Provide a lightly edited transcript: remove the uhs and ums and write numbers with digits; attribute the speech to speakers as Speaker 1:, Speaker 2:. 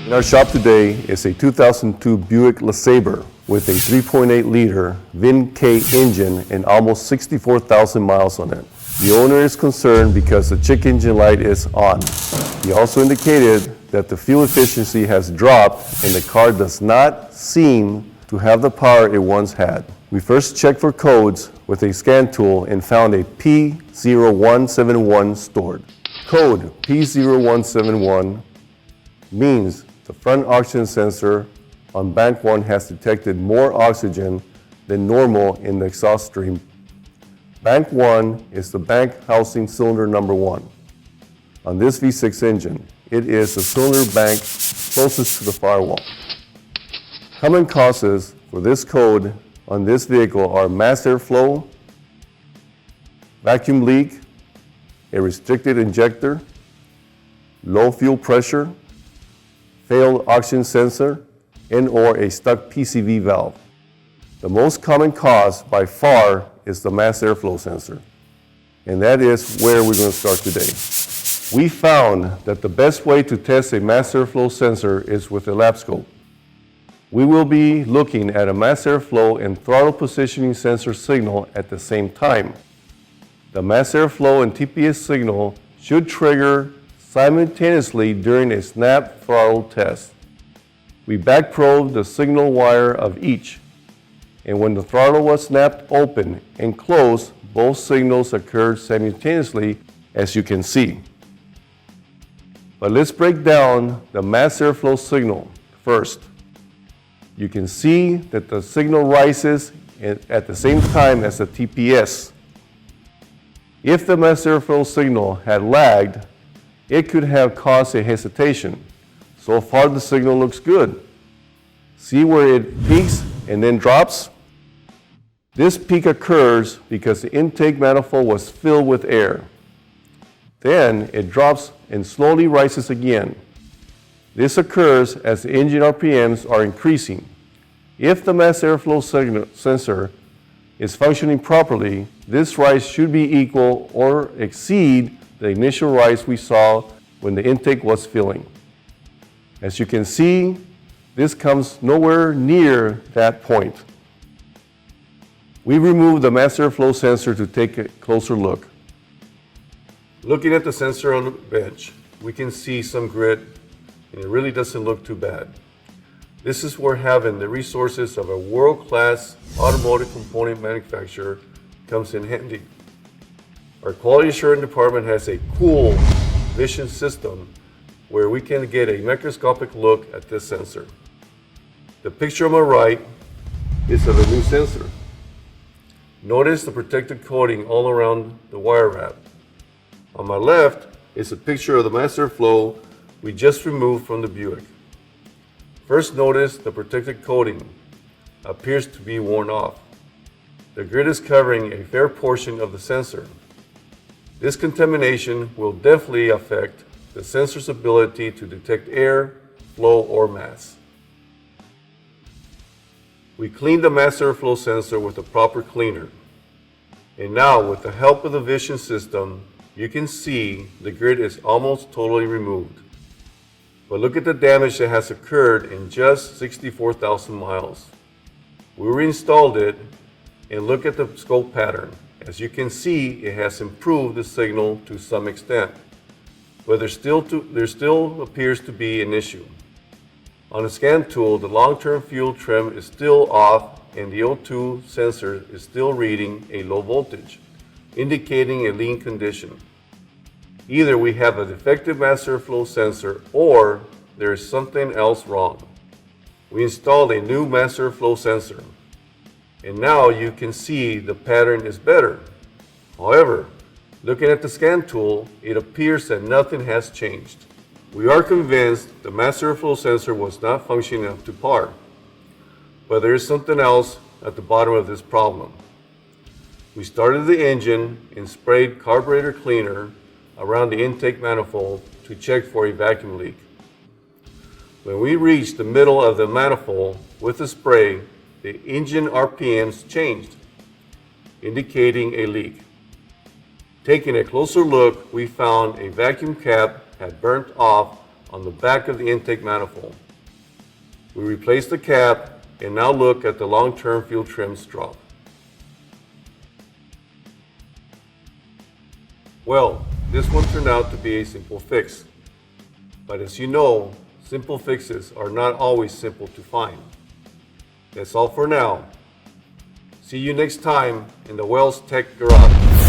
Speaker 1: In our shop today is a 2002 Buick LeSabre with a 3.8-liter VIN-K engine and almost 64,000 miles on it. The owner is concerned because the check engine light is on. He also indicated that the fuel efficiency has dropped and the car does not seem to have the power it once had. We first checked for codes with a scan tool and found a P0171 stored. Code P0171 means the front oxygen sensor on bank 1 has detected more oxygen than normal in the exhaust stream. Bank 1 is the bank housing cylinder number 1. On this V6 engine, it is the cylinder bank closest to the firewall. Common causes for this code on this vehicle are mass airflow, vacuum leak, a restricted injector, low fuel pressure, failed oxygen sensor, and/or a stuck PCV valve. The most common cause by far is the mass airflow sensor, and that is where we're going to start today. We found that the best way to test a mass airflow sensor is with a lap scope. We will be looking at a mass airflow and throttle positioning sensor signal at the same time. The mass airflow and TPS signal should trigger simultaneously during a snap throttle test. We back probed the signal wire of each, and when the throttle was snapped open and closed, both signals occurred simultaneously, as you can see. But let's break down the mass airflow signal first. You can see that the signal rises at the same time as the TPS. If the mass airflow signal had lagged, it could have caused a hesitation. So far the signal looks good. See where it peaks and then drops? This peak occurs because the intake manifold was filled with air. Then it drops and slowly rises again. This occurs as the engine RPMs are increasing. If the mass airflow sensor is functioning properly, this rise should be equal or exceed the initial rise we saw when the intake was filling. As you can see, this comes nowhere near that point. We removed the mass airflow sensor to take a closer look. Looking at the sensor on the bench, we can see some grit, and it really doesn't look too bad. This is where having the resources of a world-class automotive component manufacturer comes in handy. Our quality assurance department has a cool vision system where we can get a microscopic look at this sensor. The picture on my right is of a new sensor. Notice the protective coating all around the wire wrap. On my left is a picture of the mass airflow we just removed from the Buick. First, notice the protective coating appears to be worn off. The grit is covering a fair portion of the sensor. This contamination will definitely affect the sensor's ability to detect air, flow, or mass. We cleaned the mass airflow sensor with a proper cleaner. And now, with the help of the vision system, you can see the grit is almost totally removed. But look at the damage that has occurred in just 64,000 miles. We reinstalled it and look at the scope pattern. As you can see, it has improved the signal to some extent, but there still appears to be an issue. On the scan tool, the long-term fuel trim is still off and the O2 sensor is still reading a low voltage, indicating a lean condition. Either we have a defective mass airflow sensor or there is something else wrong. We installed a new mass airflow sensor, and now you can see the pattern is better. However, looking at the scan tool, it appears that nothing has changed. We are convinced the mass airflow sensor was not functioning up to par, but there is something else at the bottom of this problem. We started the engine and sprayed carburetor cleaner around the intake manifold to check for a vacuum leak. When we reached the middle of the manifold with the spray, the engine RPMs changed, indicating a leak. Taking a closer look, we found a vacuum cap had burnt off on the back of the intake manifold. We replaced the cap and now look at the long-term fuel trim strop. Well, this one turned out to be a simple fix. But as you know, simple fixes are not always simple to find. That's all for now. See you next time in the Wells Tech Garage.